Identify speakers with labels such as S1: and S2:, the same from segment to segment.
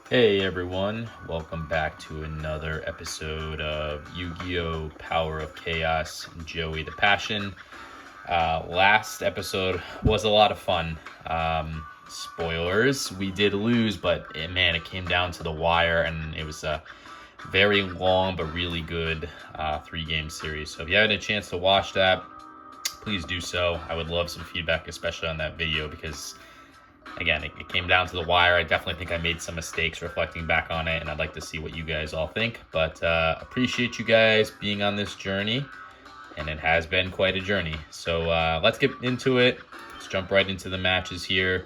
S1: Hey everyone, welcome back to another episode of Yu-Gi-Oh! Power of Chaos, Joey the Passion. Last episode was a lot of fun. Spoilers, we did lose, but man, it came down to the wire, and it was a very long but really good three-game series. So if you haven't had a chance to watch that, please do so. I would love some feedback, especially on that video, because again, it came down to the wire. I definitely think I made some mistakes reflecting back on it, and I'd like to see what you guys all think. But appreciate you guys being on this journey, and it has been quite a journey. So let's get into it. Let's jump right into the matches here.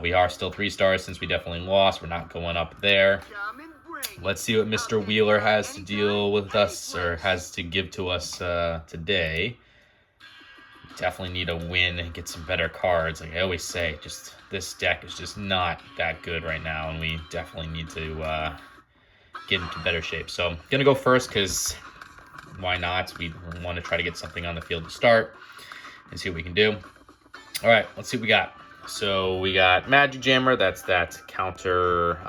S1: We are still 3 stars since we definitely lost. We're not going up there. Let's see what Mr. Wheeler has to deal with us, or has to give to us today. Definitely need a win and get some better cards. Like I always say, just this deck is just not that good right now, and we definitely need to get into better shape. So I'm gonna go first because why not? We want to try to get something on the field to start and see what we can do. All right, let's see what we got. So we got Magic Jammer. That's that counter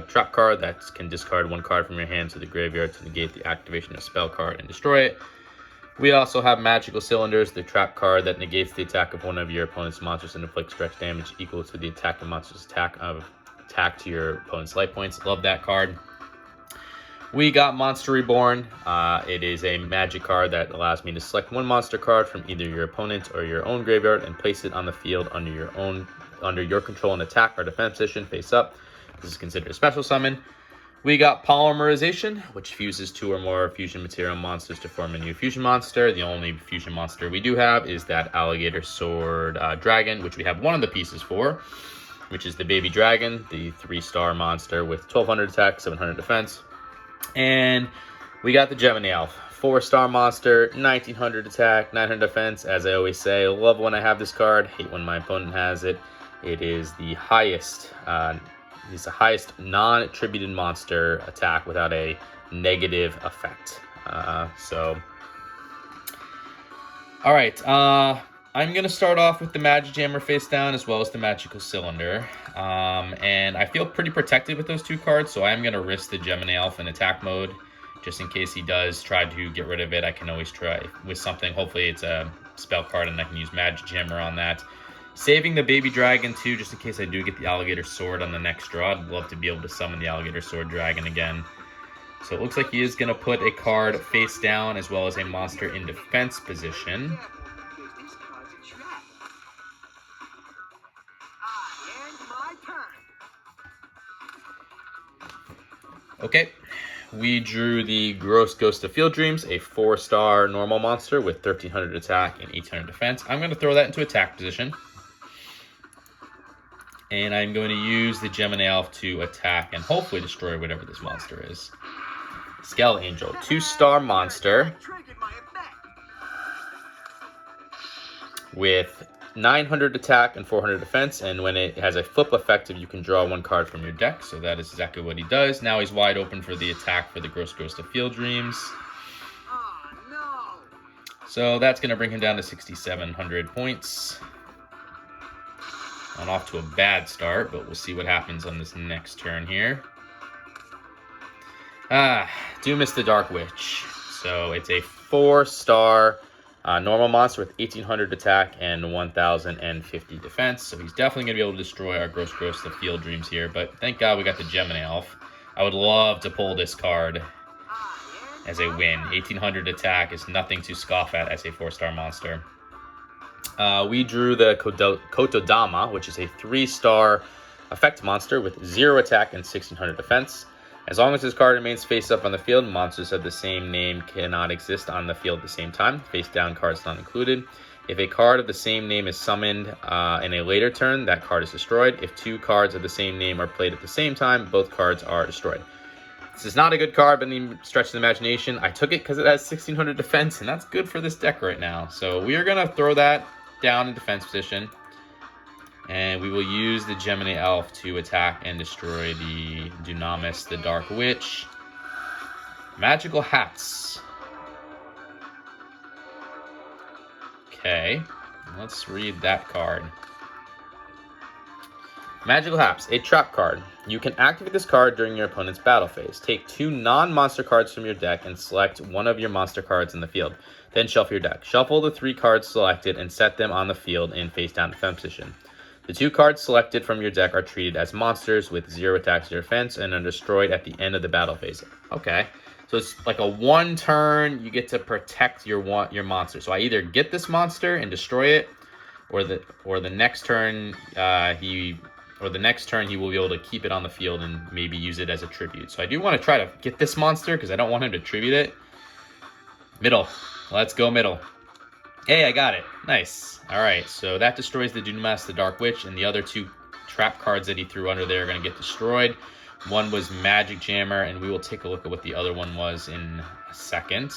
S1: trap card that can discard 1 card from your hand to the graveyard to negate the activation of a spell card and destroy it. We also have Magical Cylinders, the trap card that negates the attack of one of your opponent's monsters and inflicts stretch damage equal to the attack of monster's attack to your opponent's life points. Love that card. We got Monster Reborn. It is a magic card that allows me to select 1 monster card from either your opponent or your own graveyard and place it on the field under your control and attack or defense position face up. This is considered a special summon. We got Polymerization, which fuses 2 or more fusion material monsters to form a new fusion monster. The only fusion monster we do have is that Alligator Sword Dragon, which we have 1 of the pieces for, which is the Baby Dragon, the 3-star monster with 1200 attack, 700 defense. And we got the Gemini Elf, 4-star monster, 1900 attack, 900 defense. As I always say, love when I have this card, hate when my opponent has it. It is the highest He's the highest non-attributed monster attack without a negative effect. All right. I'm going to start off with the Magic Jammer face down as well as the Magical Cylinder. And I feel pretty protected with those 2 cards, so I am going to risk the Gemini Elf in attack mode. Just in case he does try to get rid of it, I can always try with something. Hopefully it's a spell card and I can use Magic Jammer on that. Saving the Baby Dragon, too, just in case I do get the Alligator Sword on the next draw. I'd love to be able to summon the Alligator Sword Dragon again. So it looks like he is going to put a card face down as well as a monster in defense position. Okay, we drew the Gross Ghost of Field Dreams, a 4-star normal monster with 1300 attack and 800 defense. I'm going to throw that into attack position. And I'm going to use the Gemini Elf to attack and hopefully destroy whatever this monster is. Skell Angel, 2-star monster with 900 attack and 400 defense. And when it has a flip effective, you can draw 1 card from your deck. So that is exactly what he does. Now he's wide open for the attack for the Gross Ghost of Field Dreams. So that's going to bring him down to 6,700 points. On off to a bad start, but we'll see what happens on this next turn here. Do miss the Dark Witch. So it's a 4-star normal monster with 1800 attack and 1050 defense. So he's definitely going to be able to destroy our Gross of Field Dreams here. But thank God we got the Gemini Elf. I would love to pull this card as a win. 1800 attack is nothing to scoff at as a 4-star monster. We drew the Kotodama, which is a 3-star effect monster with 0 attack and 1600 defense. As long as this card remains face up on the field, monsters of the same name cannot exist on the field at the same time. Face down cards not included. If a card of the same name is summoned in a later turn, that card is destroyed. If 2 cards of the same name are played at the same time, both cards are destroyed. This is not a good card, but any stretch of the imagination. I took it because it has 1600 defense, and that's good for this deck right now. So we are going to throw that down in defense position. And we will use the Gemini Elf to attack and destroy the Dunamis, the Dark Witch. Magical Hats. Okay, let's read that card. Magical Haps, a trap card. You can activate this card during your opponent's battle phase. Take 2 non-monster cards from your deck and select one of your monster cards in the field. Then shuffle your deck. Shuffle the 3 cards selected and set them on the field in face-down defense position. The 2 cards selected from your deck are treated as monsters with 0 attack, 0 defense, and are destroyed at the end of the battle phase. Okay, so it's like a 1 turn. You get to protect your monster. So I either get this monster and destroy it, or the next turn he will be able to keep it on the field and maybe use it as a tribute. So I do want to try to get this monster because I don't want him to tribute it. Middle. Let's go middle. Hey, I got it. Nice. All right, so that destroys the Dunamis, the Dark Witch, and the other 2 trap cards that he threw under there are going to get destroyed. One was Magic Jammer, and we will take a look at what the other one was in a second.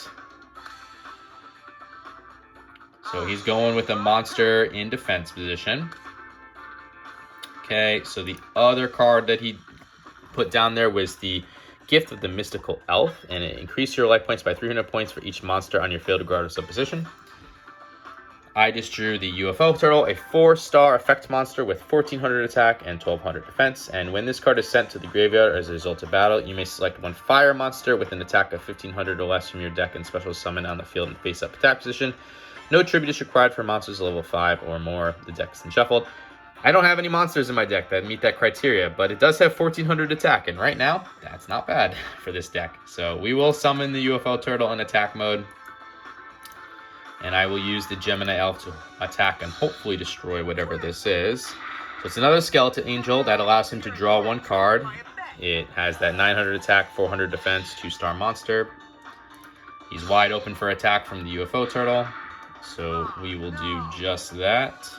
S1: So he's going with a monster in defense position. Okay, so the other card that he put down there was the Gift of the Mystical Elf, and it increased your life points by 300 points for each monster on your field regardless of position. I just drew the UFO Turtle, a 4-star effect monster with 1400 attack and 1200 defense. And when this card is sent to the graveyard as a result of battle, you may select 1 fire monster with an attack of 1500 or less from your deck and special summon on the field in face-up attack position. No tribute is required for monsters level 5 or more. The deck is then shuffled. I don't have any monsters in my deck that meet that criteria, but it does have 1400 attack, and right now, that's not bad for this deck. So we will summon the UFO Turtle in attack mode, and I will use the Gemini Elf to attack and hopefully destroy whatever this is. So it's another Skeleton Angel that allows him to draw 1 card. It has that 900 attack, 400 defense, 2-star monster. He's wide open for attack from the UFO Turtle, so we will do just that.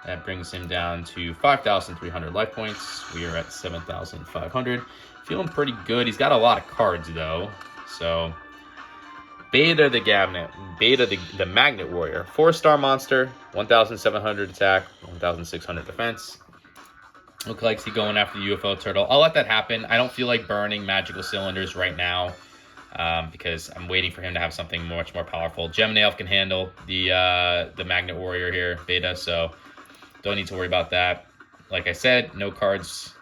S1: That brings him down to 5,300 life points. We are at 7,500. Feeling pretty good. He's got a lot of cards, though. So, Beta the Magnet Warrior. 4-star monster, 1,700 attack, 1,600 defense. Looks like he's going after the UFO Turtle. I'll let that happen. I don't feel like burning magical cylinders right now because I'm waiting for him to have something much more powerful. Gemini Elf can handle the Magnet Warrior here, Beta, so don't need to worry about that. Like I said, no cards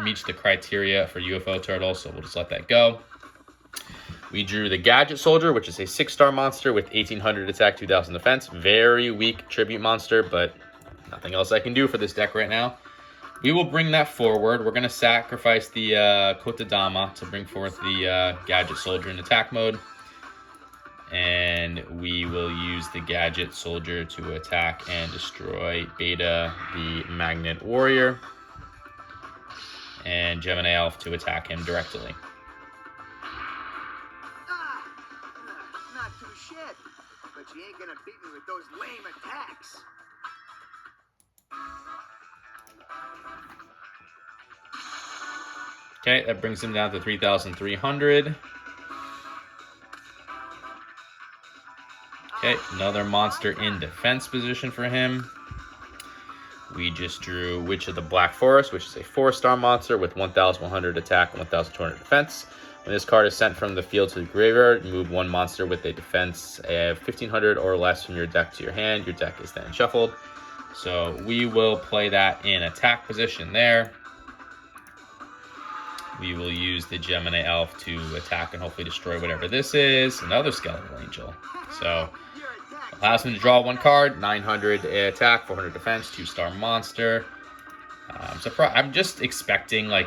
S1: reach the criteria for UFO Turtle, so we'll just let that go. We drew the Gadget Soldier, which is a 6-star monster with 1,800 attack, 2,000 defense. Very weak tribute monster, but nothing else I can do for this deck right now. We will bring that forward. We're going to sacrifice the Kotodama to bring forth the Gadget Soldier in attack mode. And we will use the Gadget Soldier to attack and destroy Beta, the Magnet Warrior, and Gemini Elf to attack him directly.
S2: Not too shit, but you ain't gonna beat me with those lame attacks.
S1: Okay, that brings him down to 3,300. Okay, another monster in defense position for him. We just drew Witch of the Black Forest, which is a 4-star monster with 1,100 attack and 1,200 defense. When this card is sent from the field to the graveyard, move 1 monster with a defense of 1,500 or less from your deck to your hand. Your deck is then shuffled. So we will play that in attack position there. We will use the Gemini Elf to attack and hopefully destroy whatever this is. Another Skeletal Angel. So allows him to draw 1 card, 900 attack, 400 defense, 2-star monster. I'm just expecting like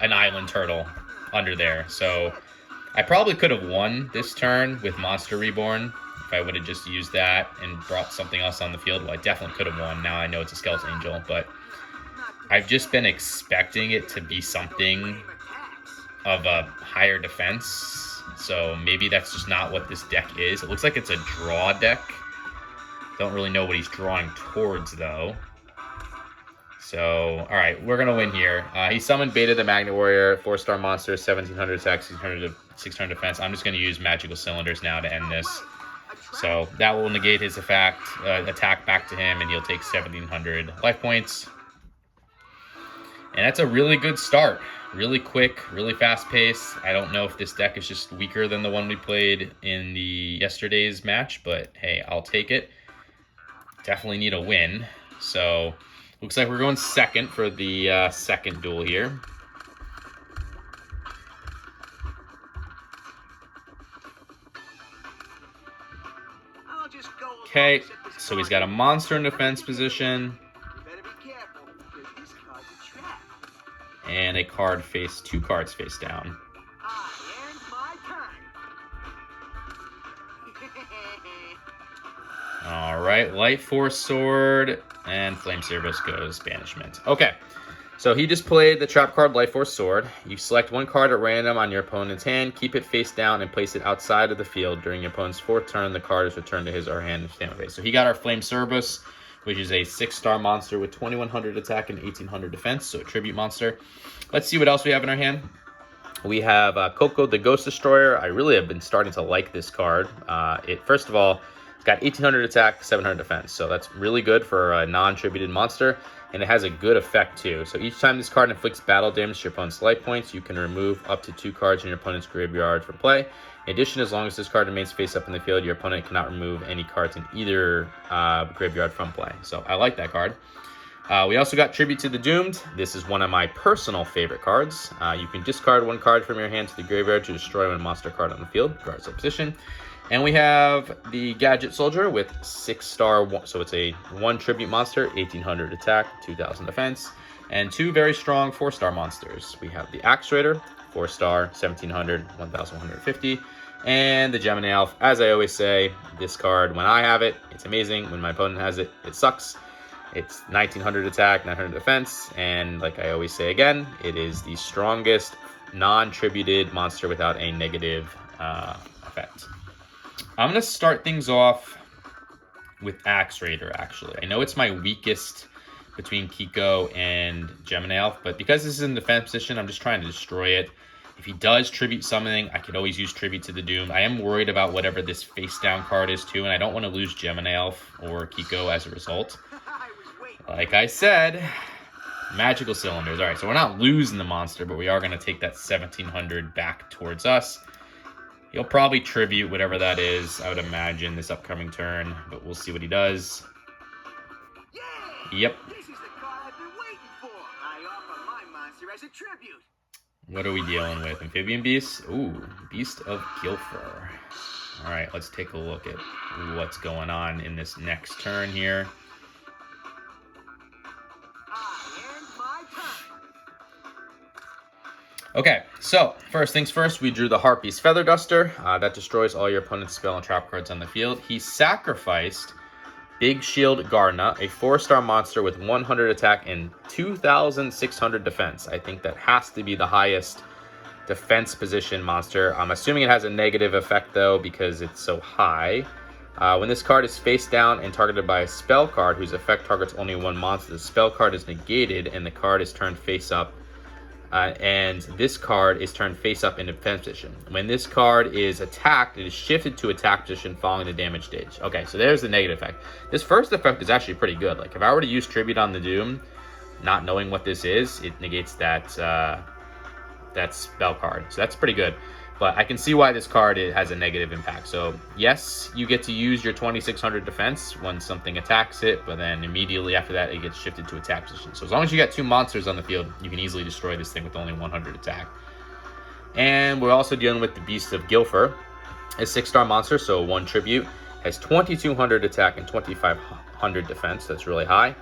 S1: an Island Turtle under there. So I probably could have won this turn with Monster Reborn if I would have just used that and brought something else on the field. Well, I definitely could have won. Now I know it's a Skeleton Angel, but I've just been expecting it to be something of a higher defense. So maybe that's just not what this deck is. It looks like it's a draw deck. Don't really know what he's drawing towards, though. So, all right, we're going to win here. He summoned Beta the Magnet Warrior, 4-star monster, 1,700 attack, 600 defense. I'm just going to use Magical Cylinders now to end this. So that will negate his attack back to him, and he'll take 1,700 life points. And that's a really good start. Really quick, really fast pace. I don't know if this deck is just weaker than the one we played in the yesterday's match, but hey, I'll take it. Definitely need a win. So Looks like we're going second for the second duel here.
S2: I'll just go along
S1: Okay,
S2: and set this
S1: so he's
S2: card
S1: got a
S2: in.
S1: monster in defense position
S2: You better be careful, because this card's a trap.
S1: and a card face, 2 cards face down.
S2: I end my time.
S1: All right, Light Force Sword and Flame Cerberus goes Banishment. Okay, so he just played the trap card Light Force Sword. You select 1 card at random on your opponent's hand, keep it face down, and place it outside of the field. During your opponent's 4th turn, the card is returned to his or her hand and standby phase. So he got our Flame Cerberus, which is a 6-star monster with 2100 attack and 1800 defense, so a tribute monster. Let's see what else we have in our hand. We have Coco the Ghost Destroyer. I really have been starting to like this card. First of all, it's got 1800 attack, 700 defense, so that's really good for a non-tributed monster, and it has a good effect too. So each time this card inflicts battle damage to your opponent's life points, you can remove up to 2 cards in your opponent's graveyard for play. In addition, as long as this card remains face up in the field, your opponent cannot remove any cards in either graveyard from play. So I like that card. We also got Tribute to the Doomed. This is one of my personal favorite cards. You can discard 1 card from your hand to the graveyard to destroy 1 monster card on the field, regardless of position. And we have the Gadget Soldier with 6-star, so it's a 1 tribute monster, 1800 attack, 2000 defense, and 2 very strong 4-star monsters. We have the Axe Raider, 4-star, 1700, 1150, and the Gemini Elf. As I always say, this card, when I have it, it's amazing. When my opponent has it, it sucks. It's 1900 attack, 900 defense, and like I always say again, it is the strongest non-tributed monster without a negative effect. I'm going to start things off with Axe Raider, actually. I know it's my weakest between Kiko and Gemini Elf, but because this is in the defense position, I'm just trying to destroy it. If he does tribute something, I could always use Tribute to the Doom. I am worried about whatever this face-down card is, too, and I don't want to lose Gemini Elf or Kiko as a result. Like I said, magical cylinders. All right, so we're not losing the monster, but we are going to take that 1700 back towards us. He'll probably tribute whatever that is, I would imagine, this upcoming turn, but we'll see what he does.
S2: Yeah,
S1: Yep.
S2: this is the card I've been waiting for. I offer my monster as a tribute.
S1: What are we dealing with? Amphibian Beast? Ooh, Beast of Gilfer. All right, let's take a look at what's going on in this next turn here. Okay, so first things first, we drew the Harpy's Feather Duster. That destroys all your opponent's spell and trap cards on the field. He sacrificed Big Shield Garna, a 4-star monster with 100 attack and 2600 defense. I think that has to be the highest defense position monster. I'm assuming it has a negative effect though because it's so high. When this card is face down and targeted by a spell card whose effect targets only 1 monster, the spell card is negated and the card is turned face up. And this card is turned face up in defense position. When this card is attacked, it is shifted to attack position following the damage stage. Okay, so there's the negative effect. This first effect is actually pretty good. Like if I were to use Tribute on the Doom, not knowing what this is, it negates that that spell card. So that's pretty good. But I can see why this card has a negative impact. So yes, you get to use your 2600 defense when something attacks it, but then immediately after that, it gets shifted to attack position. So as long as you got 2 monsters on the field, you can easily destroy this thing with only 100 attack. And we're also dealing with the Beast of Gilfer, a 6-star monster, so 1 tribute, has 2200 attack and 2500 defense. That's really high.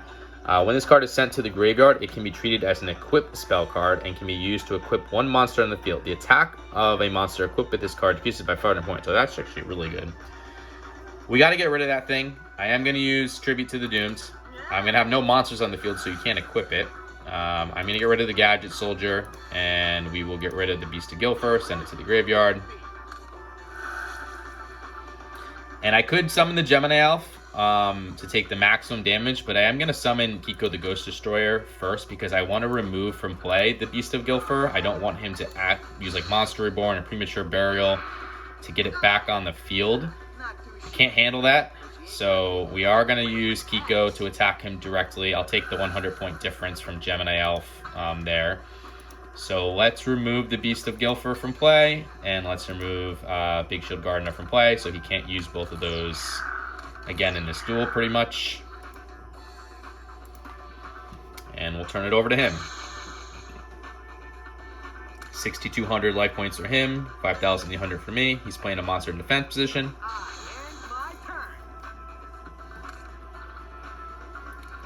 S1: When this card is sent to the graveyard, it can be treated as an equip spell card and can be used to equip 1 monster on the field. The attack of a monster equipped with this card decreases by 500 points, so that's actually really good. We got to get rid of that thing. I am going to use Tribute to the Doomed. I'm going to have no monsters on the field, so you can't equip it. I'm going to get rid of the Gadget Soldier, and we will get rid of the Beast of Gilfer, send it to the graveyard. And I could summon the Gemini Elf to take the maximum damage, but I am going to summon Kiko the Ghost Destroyer first because I want to remove from play the Beast of Gilfer. I don't want him to use like Monster Reborn or Premature Burial to get it back on the field. I can't handle that, so we are going to use Kiko to attack him directly. I'll take the 100-point difference from Gemini Elf there. So let's remove the Beast of Gilfer from play, and let's remove Big Shield Gardener from play, so he can't use both of those again in this duel pretty much. and we'll turn it over to him. 6,200 life points for him, 5,800 for me. He's playing a monster in defense position.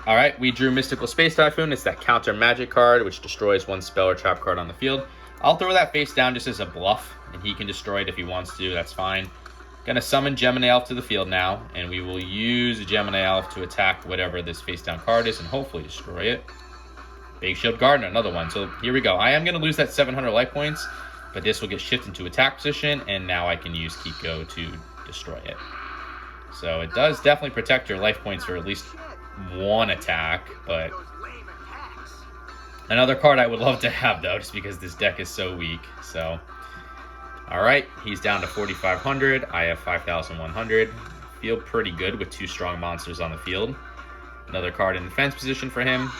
S1: All right, we drew Mystical Space Typhoon. It's that counter magic card, which destroys one spell or trap card on the field. I'll throw that face down just as a bluff, and he can destroy it if he wants to. That's fine. Gonna summon Gemini Elf to the field now, and we will use Gemini Elf to attack whatever this face down card is and hopefully destroy it. Big Shield Gardener, another one. So here we go. I am gonna lose that 700 life points, but this will get shifted into attack position, and now I can use Kiko to destroy it. So it does definitely protect your life points for at least one attack, but another card I would love to have though, just because this deck is so weak. So, all right, he's down to 4,500. I have 5,100. Feel pretty good with two strong monsters on the field. Another card in defense position for him.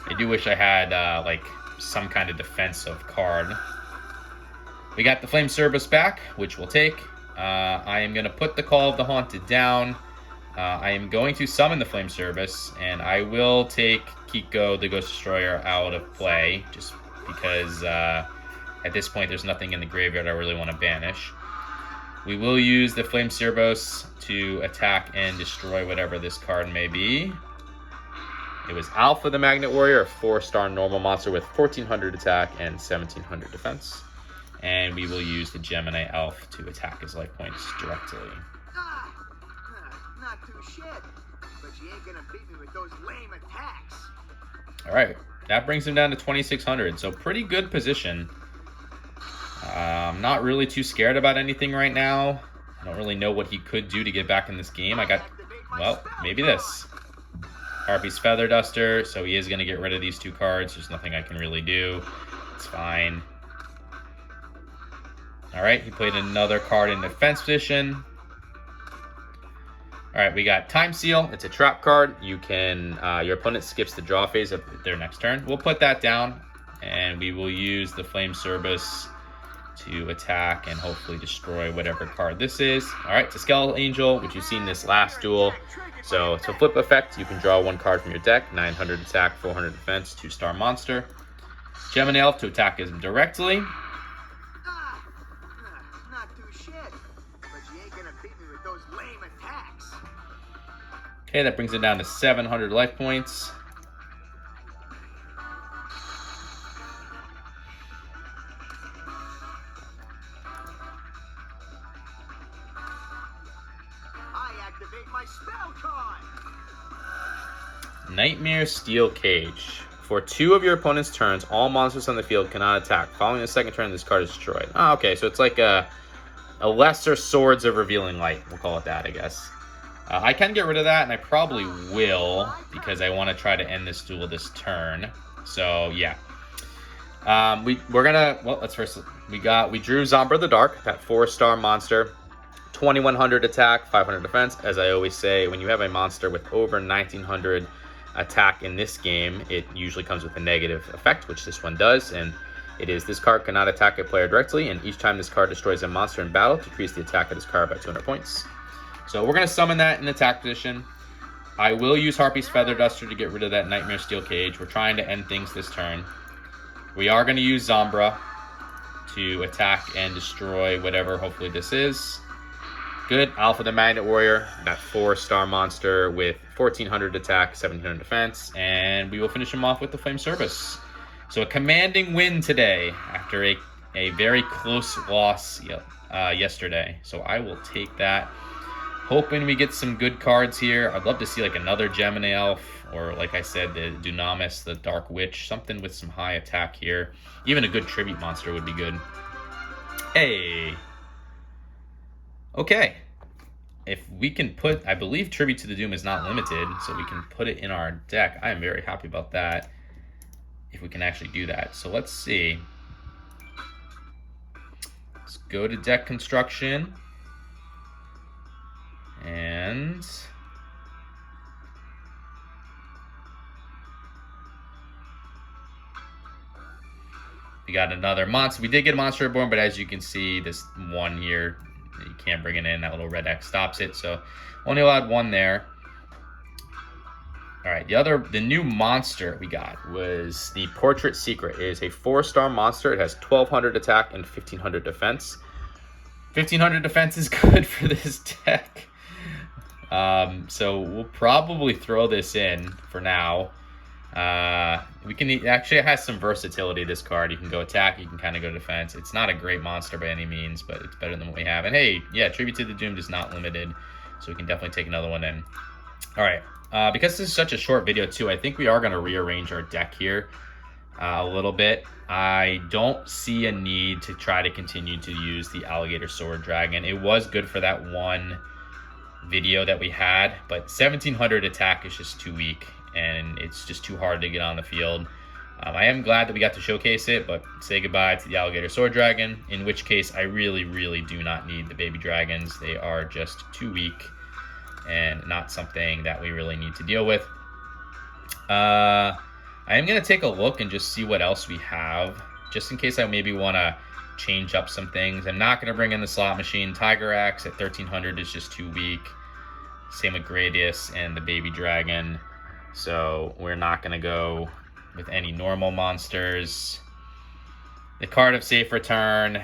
S1: I do wish I had like some kind of defensive card. We got the Flame Cerberus back, which we'll take. I am going to put the Call of the Haunted down. I am going to summon the Flame Cerberus, and I will take Kiko, the Ghost Destroyer, out of play, just because at this point there's nothing in the graveyard I really want to banish. We will use the Flame Cerberus to attack and destroy whatever this card may be. It was Alpha the Magnet Warrior, a 4-star normal monster with 1,400 attack and 1,700 defense. And we will use the Gemini Elf to attack his life points directly.
S2: Not too shit, but you ain't gonna beat me with those lame attacks.
S1: All right, that brings him down to 2,600. So pretty good position. I'm not really too scared about anything right now. I don't really know what he could do to get back in this game. I got, well, maybe this. Harpy's Feather Duster, so he is going to get rid of these two cards. There's nothing I can really do. It's fine. All right, he played another card in defense position. All right, we got Time Seal. It's a trap card. You can, your opponent skips the draw phase of their next turn. We'll put that down, and we will use the Flame Cerberus to attack and hopefully destroy whatever card this is. All right, it's a Skeletal Angel, which you've seen this last duel. So it's a flip effect. You can draw one card from your deck, 900 attack, 400 defense, 2-star monster. Gemini Elf to attack him directly.
S2: Not too shit, but you ain't gonna beat me with those lame attacks.
S1: Okay, that brings it down to 700 life points.
S2: My spell card.
S1: Nightmare Steel Cage. For 2 of your opponent's turns, all monsters on the field cannot attack. Following the second turn, this card is destroyed. Oh, okay, so it's like a lesser Swords of Revealing Light. We'll call it that, I guess. I can get rid of that, and I probably will, because I want to try to end this duel this turn. So, yeah. We're gonna, well, let's first, we drew Zombra the Dark, that 4-star monster. 2,100 attack, 500 defense. As I always say, when you have a monster with over 1,900 attack in this game, it usually comes with a negative effect, which this one does, and it is this card cannot attack a player directly, and each time this card destroys a monster in battle, decrease the attack of this card by 200 points. So we're going to summon that in attack position. I will use Harpy's Feather Duster to get rid of that Nightmare Steel Cage. We're trying to end things this turn. We are going to use Zombra to attack and destroy whatever hopefully this is. Good. Alpha the Magnet Warrior, that 4-star monster with 1,400 attack, 1,700 defense, and we will finish him off with the Flame Cerberus. So a commanding win today after a very close loss yesterday. So I will take that. Hoping we get some good cards here. I'd love to see like another Gemini Elf, or like I said, the Dunamis, the Dark Witch, something with some high attack here. Even a good tribute monster would be good. Hey. Okay, if we can put, I believe Tribute to the Doom is not limited, so we can put it in our deck. I am very happy about that, if we can actually do that. So let's see. Let's go to deck construction. And we got another monster. We did get a Monster Reborn, but as you can see, this one here, you can't bring it in. That little red X stops it. So only allowed one there. All right, the new monster we got was the Portrait Secret. It is a 4-star monster. It has 1200 attack and 1500 defense. 1500 defense is good for this deck. So we'll probably throw this in for now. We can actually, it has some versatility, this card. You can go attack, you can kind of go defense. It's not a great monster by any means, but it's better than what we have. And hey, yeah, Tribute to the Doomed is not limited, so we can definitely take another one in. All right, because this is such a short video too, I think we are going to rearrange our deck here a little bit. I don't see a need to try to continue to use the Alligator Sword Dragon. It was good for that one video that we had, but 1700 attack is just too weak, and it's just too hard to get on the field. I am glad that we got to showcase it, but say goodbye to the Alligator Sword Dragon, in which case I really, really do not need the baby dragons. They are just too weak and not something that we really need to deal with. I am going to take a look and just see what else we have, just in case I maybe want to change up some things. I'm not going to bring in the slot machine. Tiger Axe at 1300 is just too weak. Same with Gradius and the baby dragon. So we're not going to go with any normal monsters. The card of Safe Return,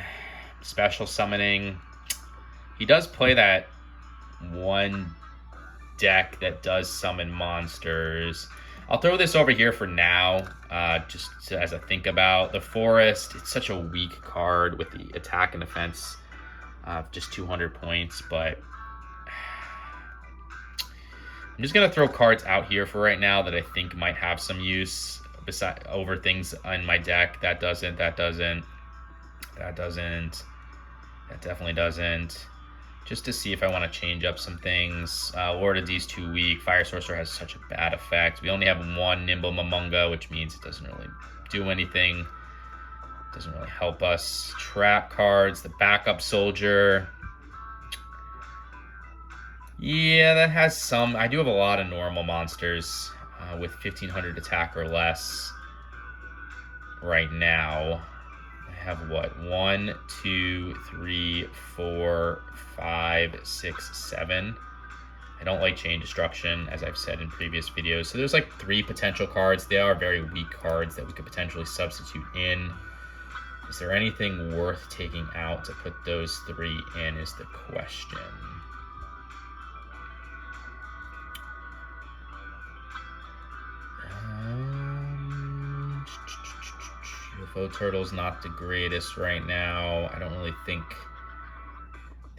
S1: special summoning. He does play that one deck that does summon monsters. I'll throw this over here for now, just as a think about. The Forest, it's such a weak card with the attack and defense, just 200 points, but I'm just going to throw cards out here for right now that I think might have some use over things in my deck. That doesn't, that doesn't, that doesn't, that definitely doesn't. Just to see if I want to change up some things. Lord of D's too weak. Fire Sorcerer has such a bad effect. We only have one Nimble Momonga, which means it doesn't really do anything. Doesn't really help us. Trap cards, the Backup Soldier. Yeah, that has some. I do have a lot of normal monsters with 1500 attack or less right now. I have what? 1, 2, 3, 4, 5, 6, 7. I don't like Chain Destruction, as I've said in previous videos. So there's like 3 potential cards. They are very weak cards that we could potentially substitute in. Is there anything worth taking out to put those 3 in is the question. UFO Turtle's not the greatest right now. I don't really think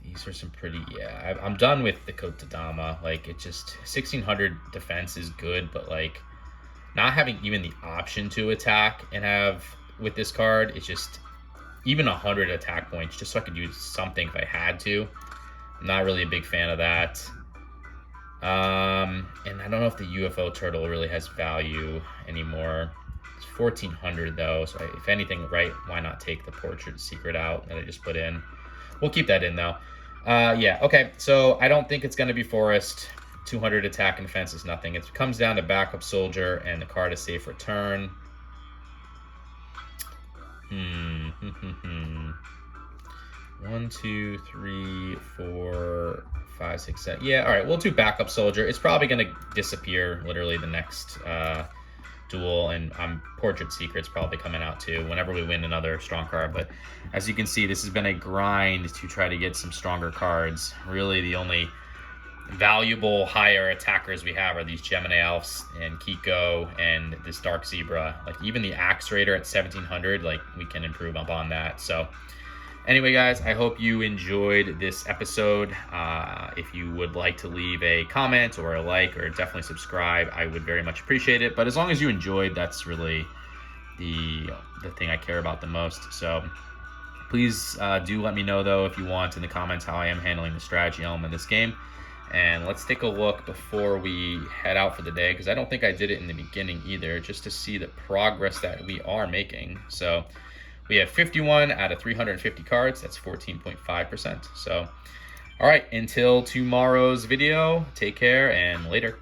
S1: these are some pretty, yeah. I'm done with the Kotodama. Like, it just, 1600 defense is good, but like, not having even the option to attack and have with this card, it's just, even 100 attack points, just so I could use something if I had to. I'm not really a big fan of that. And I don't know if the UFO Turtle really has value anymore. It's 1400 though, so if anything, right, why not take the Portrait Secret out that I just put in? We'll keep that in though. Yeah, okay, so I don't think it's going to be Forest. 200 attack and defense is nothing. It comes down to Backup Soldier and the card of Safe Return. 1, 2, 3, 4, 5, 6, 7. Yeah, all right, we'll do Backup Soldier. It's probably going to disappear literally the next duel, and Portrait Secret's probably coming out too whenever we win another strong card. But as you can see, this has been a grind to try to get some stronger cards. Really, the only valuable higher attackers we have are these Gemini Elves and Kiko and this Dark Zebra. Like, even the Axe Raider at 1700, like, we can improve upon that. So anyway, guys, I hope you enjoyed this episode. If you would like to leave a comment or a like or definitely subscribe, I would very much appreciate it. But as long as you enjoyed, that's really the thing I care about the most. So please do let me know, though, if you want in the comments how I am handling the strategy element of this game. And let's take a look before we head out for the day, because I don't think I did it in the beginning either, just to see the progress that we are making. So we have 51 out of 350 cards. That's 14.5%. So, all right, until tomorrow's video, take care and later.